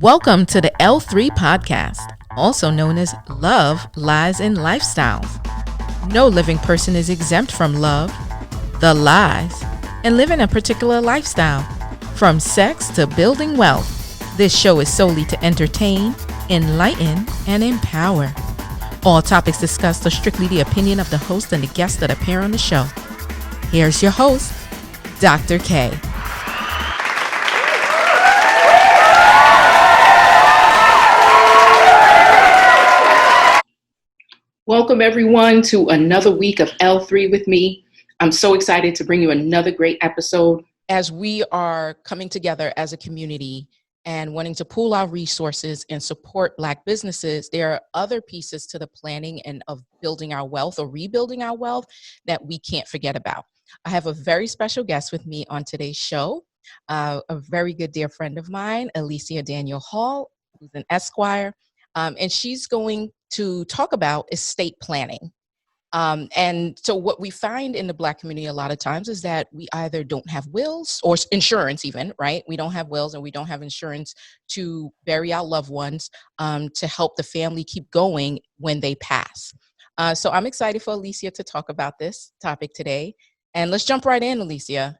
Welcome to the L3 podcast, also known as Love, Lies, and Lifestyles. No living person is exempt from love, the lies, and living a particular lifestyle. From sex to building wealth, this show is solely to entertain, enlighten, and empower. All topics discussed are strictly the opinion of the host and the guests that appear on the show. Here's your host, Dr. K. Welcome everyone to another week of L3 with me. I'm so excited to bring you another great episode. As we are coming together as a community and wanting to pool our resources and support Black businesses, there are other pieces to the planning and of building our wealth or rebuilding our wealth that we can't forget about. I have a very special guest with me on today's show, a very good dear friend of mine, Alecia Daniel-Hall, who's an Esquire, and she's going to talk about estate planning. And so what we find in the Black community a lot of times is that we either don't have wills or insurance even, right? We don't have wills and we don't have insurance to bury our loved ones to help the family keep going when they pass. So I'm excited for Alecia to talk about this topic today. And let's jump right in, Alecia.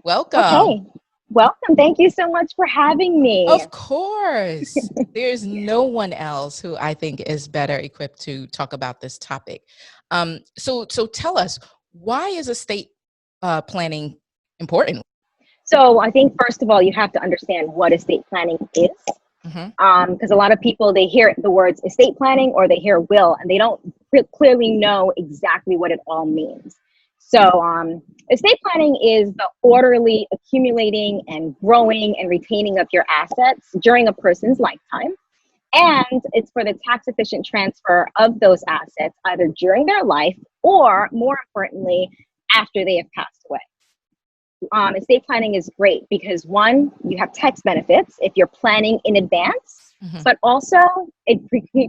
Welcome. Okay. Welcome. Thank you so much for having me. Of course. There's no one else who I think is better equipped to talk about this topic. So tell us, why is estate planning important? So I think, first of all, you have to understand what estate planning is. Because a lot of people, they hear the words estate planning or they hear will, and they don't clearly know exactly what it all means. So estate planning is the orderly accumulating and growing and retaining of your assets during a person's lifetime. And it's for the tax efficient transfer of those assets either during their life or, more importantly, after they have passed away. Estate planning is great because, one, you have tax benefits if you're planning in advance, but also it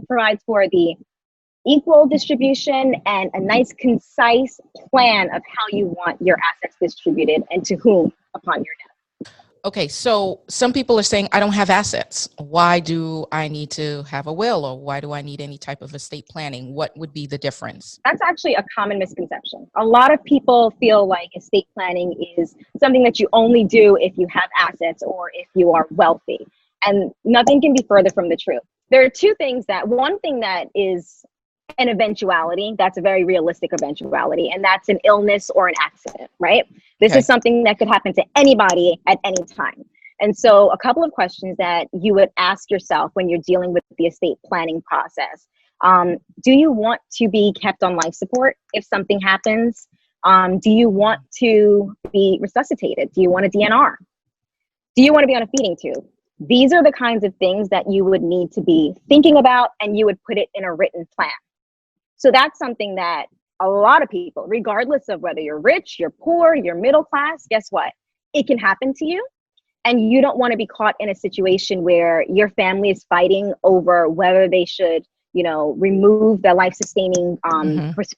provides for the equal distribution and a nice, concise plan of how you want your assets distributed and to whom upon your death. Okay, so some people are saying, I don't have assets. Why do I need to have a will, or why do I need any type of estate planning? What would be the difference? That's actually a common misconception. A lot of people feel like estate planning is something that you only do if you have assets or if you are wealthy. And nothing can be further from the truth. There are two things one thing that is an eventuality, that's a very realistic eventuality, and that's an illness or an accident, right? This is something that could happen to anybody at any time. And so a couple of questions that you would ask yourself when you're dealing with the estate planning process. Do you want to be kept on life support if something happens? Do you want to be resuscitated? Do you want a DNR? Do you want to be on a feeding tube? These are the kinds of things that you would need to be thinking about, and you would put it in a written plan. So that's something that a lot of people, regardless of whether you're rich, you're poor, you're middle class, guess what? It can happen to you. And you don't want to be caught in a situation where your family is fighting over whether they should, remove the life-sustaining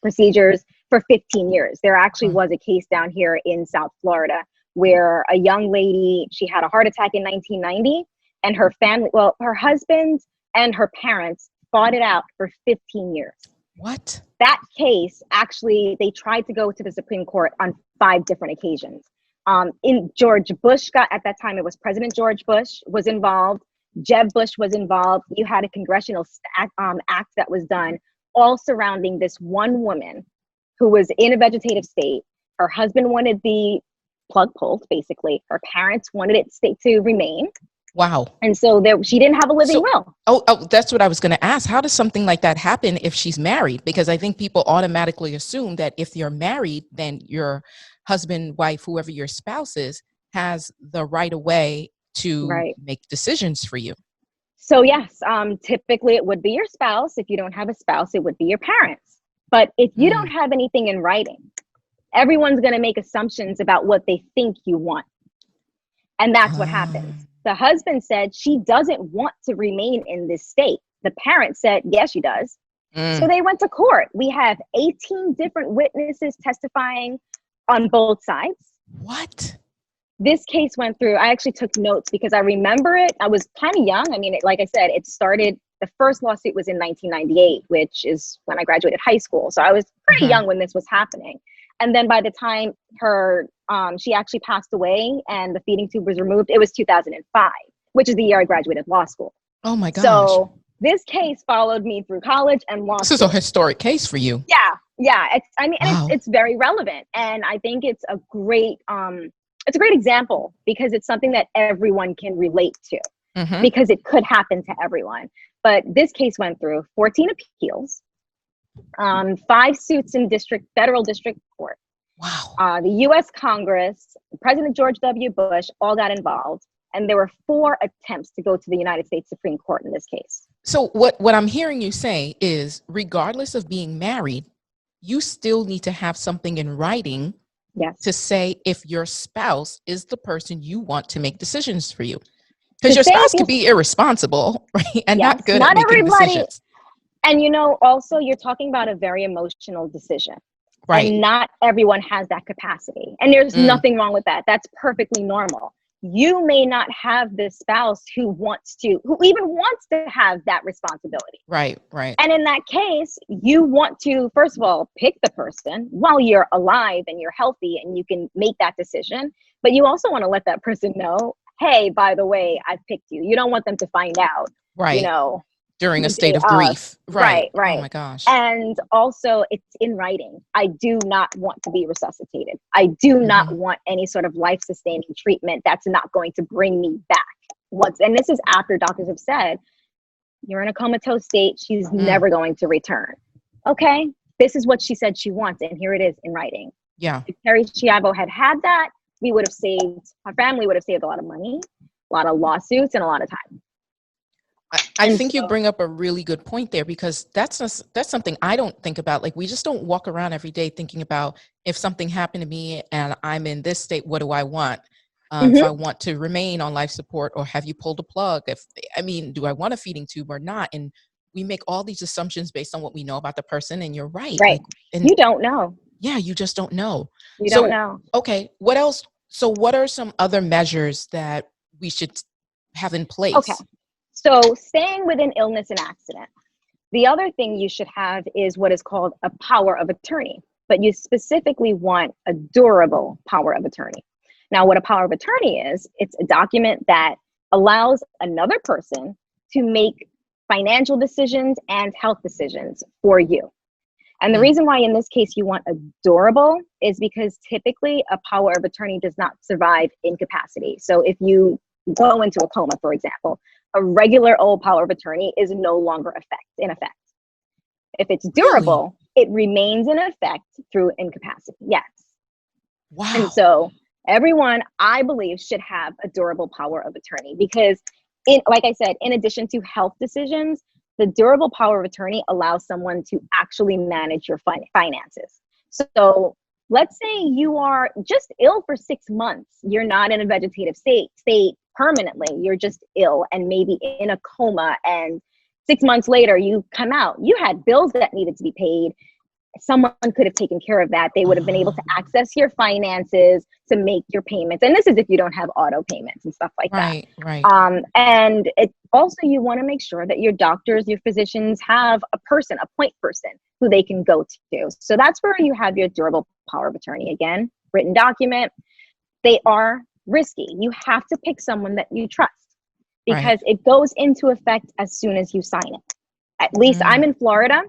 procedures for 15 years. There actually was a case down here in South Florida where a young lady, she had a heart attack in 1990, and her family, her husband and her parents fought it out for 15 years. What? That case, actually, they tried to go to the Supreme Court on 5 different occasions. In George Bush at that time, it was President George Bush was involved. Jeb Bush was involved. You had a congressional act that was done all surrounding this one woman who was in a vegetative state. Her husband wanted the plug pulled, basically. Her parents wanted it to remain. Wow. And so she didn't have a living will. Oh, that's what I was going to ask. How does something like that happen if she's married? Because I think people automatically assume that if you're married, then your husband, wife, whoever your spouse is, has the right of way to make decisions for you. So yes, typically it would be your spouse. If you don't have a spouse, it would be your parents. But if you don't have anything in writing, everyone's going to make assumptions about what they think you want. And that's what happens. The husband said she doesn't want to remain in this state. The parent said, yes, she does. So they went to court. We have 18 different witnesses testifying on both sides. What? this case went through. I actually took notes because I remember it. I was kind of young. I mean, like I said, it started, the first lawsuit was in 1998, which is when I graduated high school. So I was pretty young when this was happening. And then by the time she actually passed away and the feeding tube was removed, it was 2005, which is the year I graduated law school. Oh my gosh. So this case followed me through college and law school. This is a historic case for you. Yeah. Wow. It's very relevant. And I think it's a great example because it's something that everyone can relate to because it could happen to everyone. But this case went through 14 appeals, 5 suits in federal district court. Wow. The U.S. Congress, President George W. Bush, all got involved. And there were 4 attempts to go to the United States Supreme Court in this case. So what I'm hearing you say is, regardless of being married, you still need to have something in writing to say if your spouse is the person you want to make decisions for you. Because your spouse could be irresponsible, right? And not good at making decisions. And also you're talking about a very emotional decision. Right. And not everyone has that capacity. And there's nothing wrong with that. That's perfectly normal. You may not have the spouse who even wants to have that responsibility. Right. And in that case, you want to, first of all, pick the person while you're alive and you're healthy and you can make that decision. But you also want to let that person know, hey, by the way, I've picked you. You don't want them to find out, right. During a state of grief. Right. Oh my gosh. And also it's in writing. I do not want to be resuscitated. I do not want any sort of life-sustaining treatment that's not going to bring me back. And this is after doctors have said, you're in a comatose state. She's never going to return. Okay. This is what she said she wants. And here it is in writing. Yeah. If Terry Schiavo had that, our family would have saved a lot of money, a lot of lawsuits, and a lot of time. I think you bring up a really good point there, because that's something I don't think about. Like, we just don't walk around every day thinking about, if something happened to me and I'm in this state, what do I want? If I want to remain on life support, or have you pulled a plug? Do I want a feeding tube or not? And we make all these assumptions based on what we know about the person. And you're right. Right. You don't know. Yeah, you just don't know. You don't know. Okay. What else? So what are some other measures that we should have in place? Okay. So staying within illness and accident. The other thing you should have is what is called a power of attorney, but you specifically want a durable power of attorney. Now, what a power of attorney is, it's a document that allows another person to make financial decisions and health decisions for you. And the reason why in this case you want a durable is because typically a power of attorney does not survive incapacity. So if you go into a coma, for example, a regular old power of attorney is no longer in effect. If it's durable, it remains in effect through incapacity. Yes. Wow. And so everyone, I believe, should have a durable power of attorney because, like I said, in addition to health decisions, the durable power of attorney allows someone to actually manage your finances. So let's say you are just ill for 6 months. You're not in a vegetative state permanently. You're just ill and maybe in a coma. And 6 months later, you come out. You had bills that needed to be paid. Someone could have taken care of that. They would have been able to access your finances to make your payments. And this is if you don't have auto payments and stuff like that. Right. And it also, you want to make sure that your doctors, your physicians have a point person who they can go to. So that's where you have your durable power of attorney. Again, written document. They are risky. You have to pick someone that you trust because it goes into effect as soon as you sign it. At least I'm in Florida.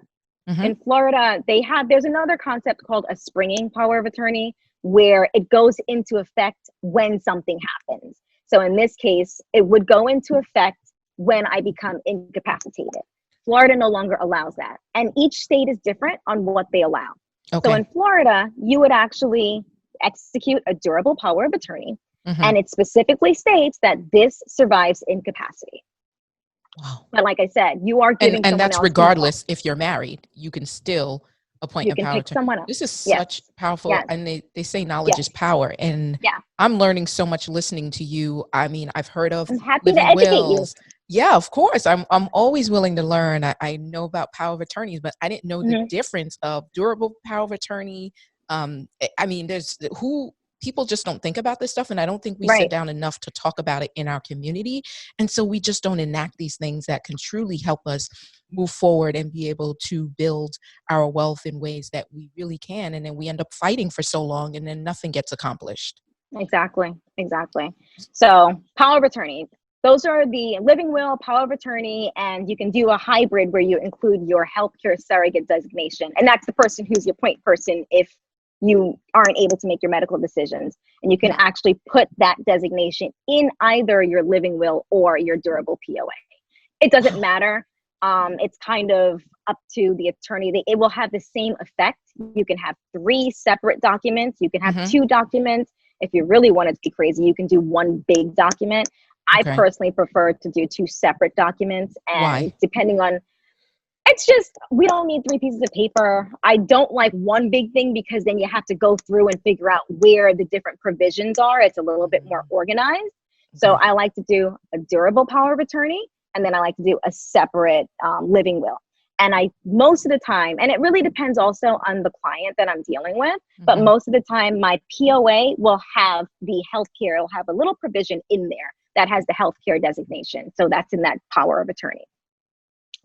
In Florida, there's another concept called a springing power of attorney where it goes into effect when something happens. So in this case, it would go into effect when I become incapacitated. Florida no longer allows that. And each state is different on what they allow. Okay. So in Florida, you would actually execute a durable power of attorney. And it specifically states that this survives incapacity. Wow. But like I said, you are giving and that's regardless if you're married, you can still appoint a power of attorney. This is such powerful, and they say knowledge is power. And I'm learning so much listening to you. I mean, I've heard of I'm happy to educate wills. Yeah, of course. I'm always willing to learn. I know about power of attorneys, but I didn't know the difference of durable power of attorney. I mean, people just don't think about this stuff. And I don't think we sit Right. down enough to talk about it in our community. And so we just don't enact these things that can truly help us move forward and be able to build our wealth in ways that we really can. And then we end up fighting for so long and then nothing gets accomplished. Exactly. So power of attorney. Those are the living will, power of attorney, and you can do a hybrid where you include your healthcare surrogate designation. And that's the person who's your point person if you aren't able to make your medical decisions. And you can actually put that designation in either your living will or your durable POA. It doesn't matter. It's kind of up to the attorney. It will have the same effect. You can have 3 separate documents. You can have 2 documents. If you really wanted to be crazy, you can do 1 big document. I personally prefer to do 2 separate documents. And Why? depending on, it's just, we don't need 3 pieces of paper. I don't like 1 big thing because then you have to go through and figure out where the different provisions are. It's a little bit more organized. So I like to do a durable power of attorney, and then I like to do a separate living will. And most of the time, and it really depends also on the client that I'm dealing with, but most of the time my POA will have the healthcare, it'll have a little provision in there that has the healthcare designation. So that's in that power of attorney.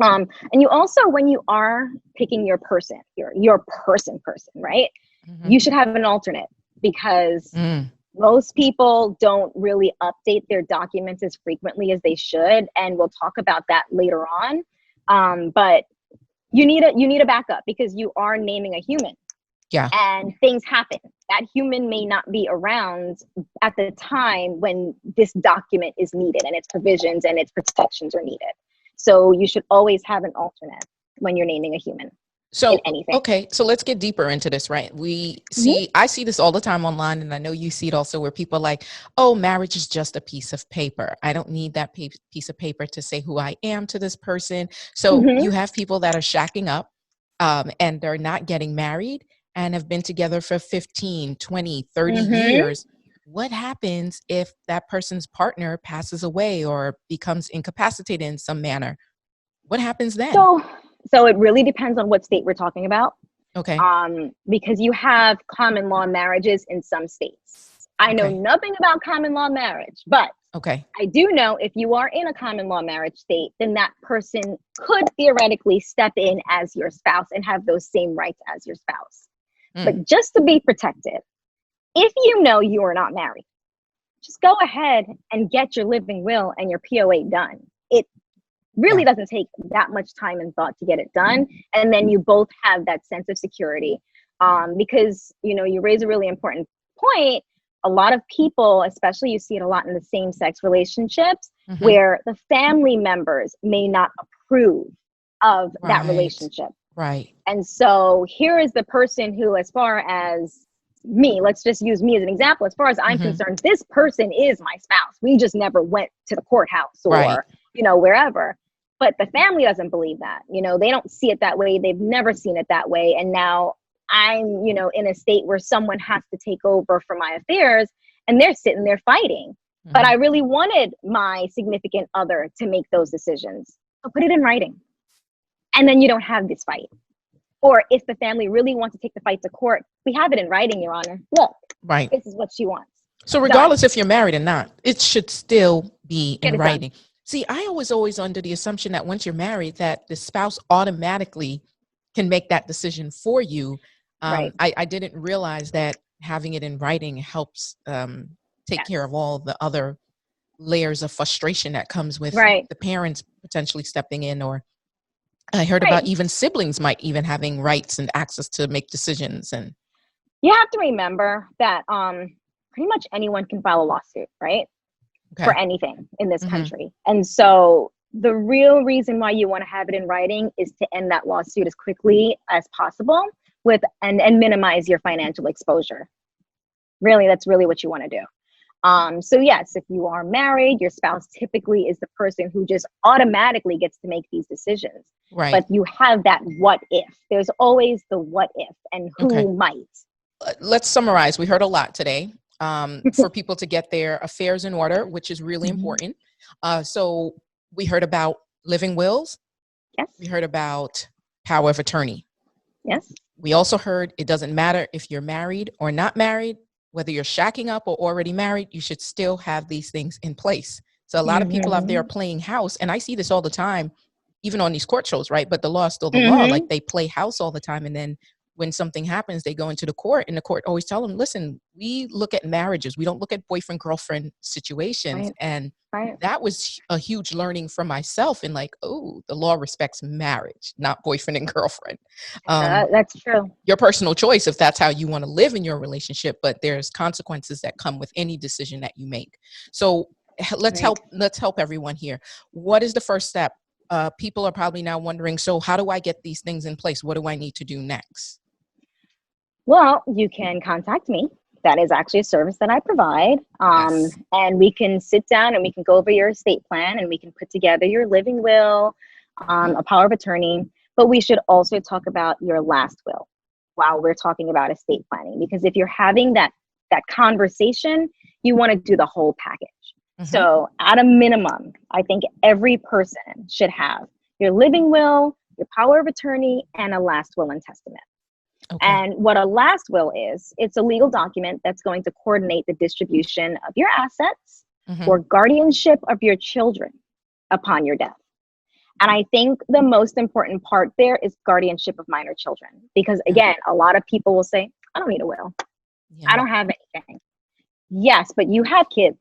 And you also, when you are picking your person, your person, right? You should have an alternate because most people don't really update their documents as frequently as they should. And we'll talk about that later on. But you need a backup because you are naming a human. Yeah. And things happen. That human may not be around at the time when this document is needed and its provisions and its protections are needed. So you should always have an alternate when you're naming a human. So, anything. okay. So let's get deeper into this, right? I see this all the time online, and I know you see it also where people are like, oh, marriage is just a piece of paper. I don't need that piece of paper to say who I am to this person. So you have people that are shacking up and they're not getting married and have been together for 15, 20, 30 years. What happens if that person's partner passes away or becomes incapacitated in some manner? What happens then? So it really depends on what state we're talking about. Okay. Because you have common law marriages in some states. I know nothing about common law marriage, but I do know if you are in a common law marriage state, then that person could theoretically step in as your spouse and have those same rights as your spouse. But just to be protected, if you know you are not married, just go ahead and get your living will and your POA done. It really doesn't take that much time and thought to get it done. And then you both have that sense of security. Because, you raise a really important point. A lot of people, especially you see it a lot in the same-sex relationships, where the family members may not approve of that relationship. Right. And so here is the person who, as far as me, let's just use me as an example. As far as I'm concerned, this person is my spouse. We just never went to the courthouse or, wherever. But the family doesn't believe that. They don't see it that way. They've never seen it that way. And now I'm, in a state where someone has to take over for my affairs and they're sitting there fighting. But I really wanted my significant other to make those decisions. So put it in writing. And then you don't have this fight. Or if the family really wants to take the fight to court, we have it in writing, Your Honor. Look, this is what she wants. So regardless if you're married or not, it should still be in writing. See, I was always under the assumption that once you're married, that the spouse automatically can make that decision for you. I didn't realize that having it in writing helps take care of all the other layers of frustration that comes with the parents potentially stepping in, or I heard about even siblings might even having rights and access to make decisions. And you have to remember that pretty much anyone can file a lawsuit, right? For anything in this country. And so the real reason why you want to have it in writing is to end that lawsuit as quickly as possible and minimize your financial exposure. Really, that's really what you want to do. So yes, if you are married, your spouse typically is the person who just automatically gets to make these decisions. Right. But you have that what if. There's always the what if and who might. Let's summarize. We heard a lot today. For people to get their affairs in order, which is really important. So we heard about living wills. Yes. We heard about power of attorney. Yes. We also heard it doesn't matter if you're married or not married. whether you're shacking up or already married, you should still have these things in place. So a lot of people out there are playing house, and I see this all the time, even on these court shows, right? But the law is still the law. Like they play house all the time. And then when something happens, they go into the court, and the court always tell them, listen, we look at marriages. We don't look at boyfriend, girlfriend situations. And that was a huge learning for myself, and like, oh, the law respects marriage, not boyfriend and girlfriend. That's true. Your personal choice if that's how you want to live in your relationship, but there's consequences that come with any decision that you make. So let's help everyone here. What is the first step? People are probably now wondering, so how do I get these things in place? What do I need to do next? Well, you can contact me. That is actually a service that I provide. And we can sit down and we can go over your estate plan, and we can put together your living will, a power of attorney. But we should also talk about your last will while we're talking about estate planning, because if you're having that conversation, you want to do the whole package. So at a minimum, I think every person should have your living will, your power of attorney, and a last will and testament. And what a last will is, it's a legal document that's going to coordinate the distribution of your assets or guardianship of your children upon your death. And I think the most important part there is guardianship of minor children, because again, a lot of people will say, I don't need a will. I don't have anything. Yes, but you have kids.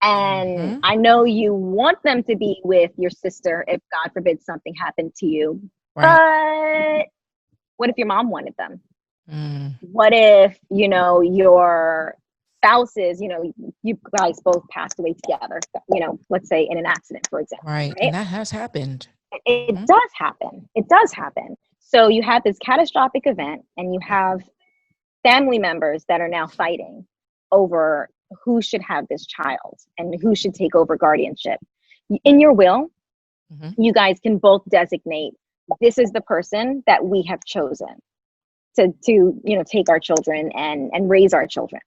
And I know you want them to be with your sister if, God forbid, something happened to you. But what if your mom wanted them? What if, your spouses, you guys both passed away together, let's say in an accident, for example. Right? And that has happened. It does happen. It does happen. So you have this catastrophic event, and you have family members that are now fighting over who should have this child and who should take over guardianship. In your will, you guys can both designate, this is the person that we have chosen to take our children and raise our children.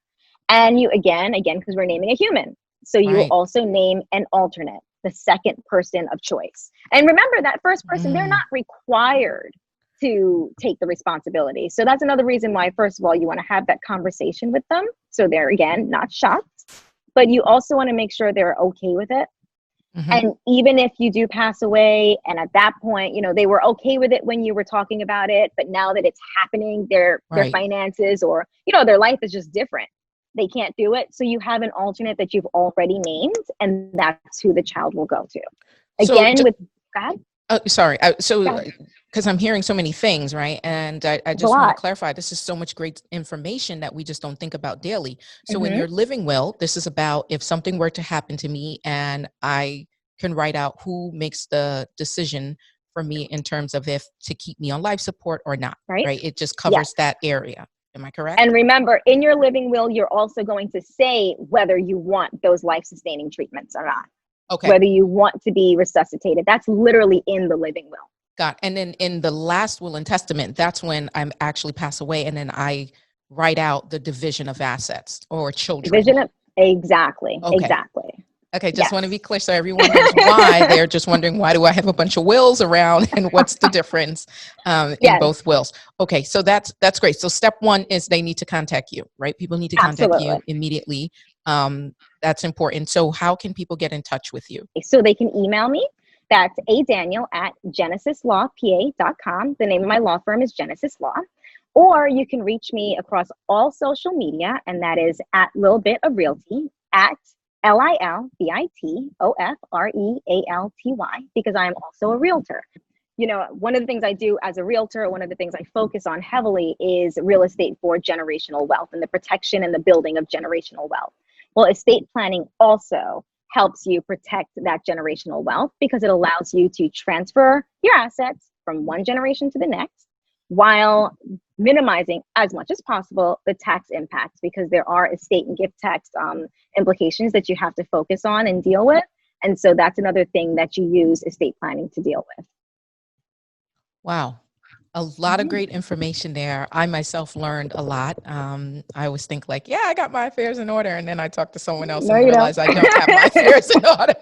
And you, again, because we're naming a human. So you will also name an alternate, the second person of choice. And remember, that first person, they're not required to take the responsibility. So that's another reason why, first of all, you want to have that conversation with them. So they're, again, not shocked, but you also want to make sure they're okay with it. And even if you do pass away, and at that point, they were okay with it when you were talking about it, but now that it's happening, their finances or, their life is just different. They can't do it. So you have an alternate that you've already named, and that's who the child will go to. Again, go ahead. Sorry. Because I'm hearing so many things, right? And I just want to clarify, this is so much great information that we just don't think about daily. So in your living will, this is about if something were to happen to me, and I can write out who makes the decision for me in terms of if to keep me on life support or not, right? It just covers that area. Am I correct? And remember, in your living will, you're also going to say whether you want those life-sustaining treatments or not. Whether you want to be resuscitated. That's literally in the living will. Got it. And then in the last will and testament, that's when I'm actually pass away, and then I write out the division of assets or children. Exactly. Okay, just want to be clear so everyone knows why. They're just wondering, why do I have a bunch of wills around, and what's the difference in both wills? Okay, so that's great. So step one is they need to contact you, right? People need to contact you immediately. That's important. So how can people get in touch with you? So they can email me. That's adaniel@genesislawpa.com. The name of my law firm is Genesis Law. Or you can reach me across all social media, and that is at Lil Bit of Realty, at LILBITOFREALTY, because I am also a realtor. One of the things I do as a realtor, one of the things I focus on heavily is real estate for generational wealth and the protection and the building of generational wealth. Well, estate planning also helps you protect that generational wealth, because it allows you to transfer your assets from one generation to the next while minimizing as much as possible the tax impacts, because there are estate and gift tax implications that you have to focus on and deal with. And so that's another thing that you use estate planning to deal with. Wow. A lot of great information there. I myself learned a lot. I always think like, I got my affairs in order. And then I talk to someone else and realize I don't have my affairs in order.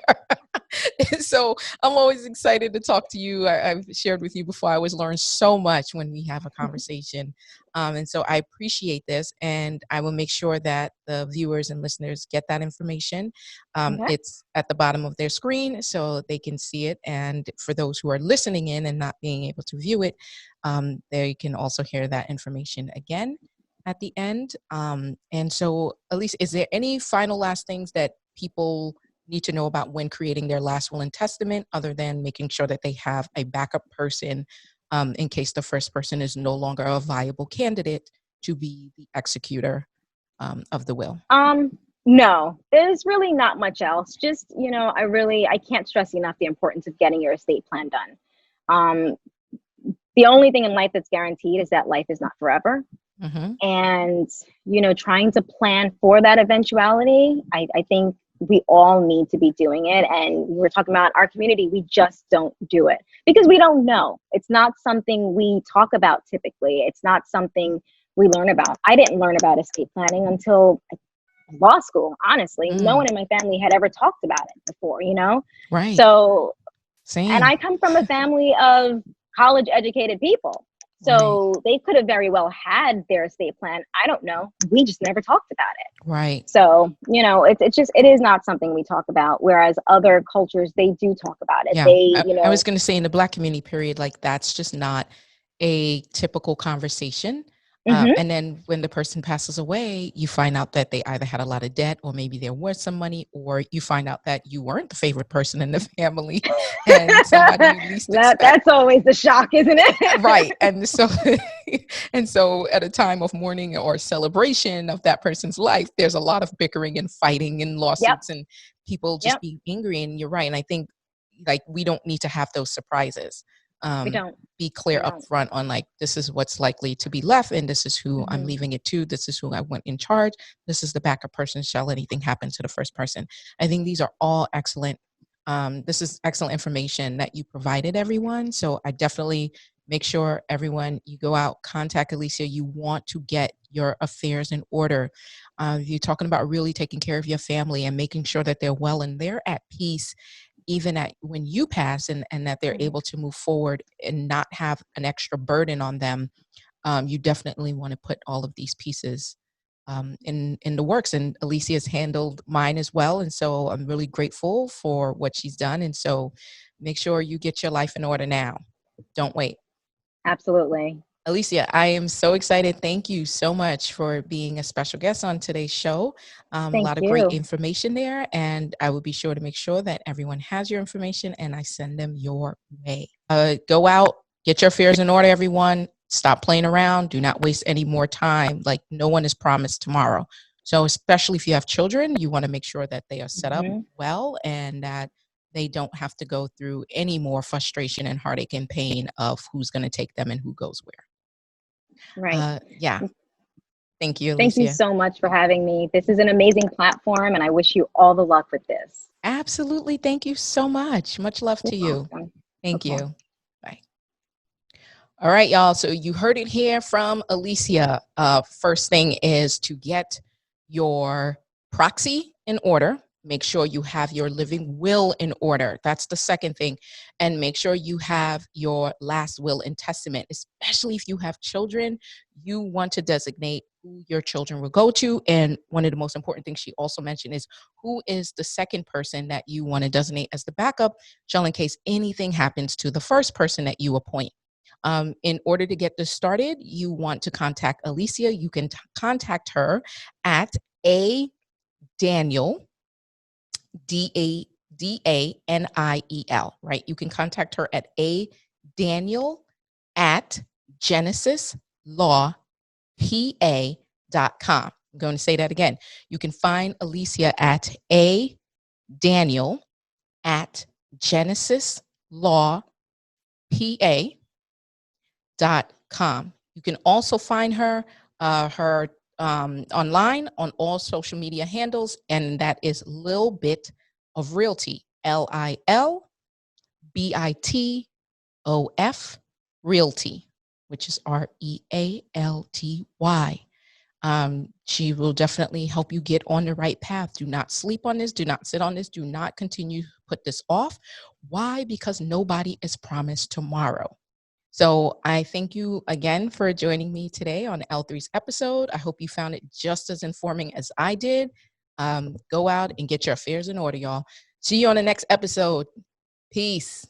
So I'm always excited to talk to you. I've shared with you before, I always learn so much when we have a conversation. And so I appreciate this, and I will make sure that the viewers and listeners get that information. Okay. It's at the bottom of their screen so they can see it. And for those who are listening in and not being able to view it, they can also hear that information again at the end. And so, Alecia, is there any final last things that people need to know about when creating their last will and testament, other than making sure that they have a backup person in case the first person is no longer a viable candidate to be the executor of the will? No, there's really not much else. Just, I can't stress enough the importance of getting your estate plan done. The only thing in life that's guaranteed is that life is not forever. Mm-hmm. And, trying to plan for that eventuality, I think we all need to be doing it. And we're talking about our community, we just don't do it because we don't know. It's not something we talk about typically. It's not something we learn about. I didn't learn about estate planning until law school, honestly. No one in my family had ever talked about it before, Right. So, Same. and I come from a family of college educated people. So they could have very well had their estate plan. I don't know. We just never talked about it. Right. So, it is not something we talk about. Whereas other cultures, they do talk about it. Yeah. I was going to say in the Black community period, like that's just not a typical conversation. And then when the person passes away, you find out that they either had a lot of debt, or maybe there was some money, or you find out that you weren't the favorite person in the family and somebody you least expect. That's always the shock, isn't it? Right. And so at a time of mourning or celebration of that person's life, there's a lot of bickering and fighting and lawsuits and people just being angry. And you're right. And I think like we don't need to have those surprises. We don't. Be clear up front on like, this is what's likely to be left, and this is who I'm leaving it to. This is who I want in charge. This is the backup person shall anything happen to the first person. I think these are all excellent. This is excellent information that you provided everyone. So I definitely make sure everyone, you go out, contact Alecia. You want to get your affairs in order. You're talking about really taking care of your family and making sure that they're well and they're at peace even when you pass, and that they're able to move forward and not have an extra burden on them. You definitely want to put all of these pieces in the works. And Alecia has handled mine as well. And so I'm really grateful for what she's done. And so make sure you get your life in order now. Don't wait. Absolutely. Alecia, I am so excited. Thank you so much for being a special guest on today's show. A lot of great information there, and I will be sure to make sure that everyone has your information and I send them your way. Go out, get your affairs in order, everyone. Stop playing around. Do not waste any more time. Like, no one is promised tomorrow. So especially if you have children, you want to make sure that they are set up well and that they don't have to go through any more frustration and heartache and pain of who's going to take them and who goes where. Right. Yeah. Thank you, Alecia. Thank you so much for having me. This is an amazing platform, and I wish you all the luck with this. Absolutely. Thank you so much. Much love to you. Awesome. Thank you. Bye. All right, y'all. So you heard it here from Alecia. First thing is to get your proxy in order. Make sure you have your living will in order. That's the second thing. And make sure you have your last will and testament, especially if you have children. You want to designate who your children will go to. And one of the most important things she also mentioned is who is the second person that you want to designate as the backup, in case anything happens to the first person that you appoint. In order to get this started, you want to contact Alecia. You can contact her at Daniel, Daniel, right? You can contact her at Daniel at genesislawpa.com. I'm going to say that again. You can find Alecia at Daniel at genesislawpa.com. You can also find her online on all social media handles, and that is Lil Bit of Realty, LILBITOF Realty, which is REALTY. She will definitely help you get on the right path. Do not sleep on this. Do not sit on this. Do not continue to put this off. Why? Because nobody is promised tomorrow. So I thank you again for joining me today on L3's episode. I hope you found it just as informing as I did. Go out and get your affairs in order, y'all. See you on the next episode. Peace.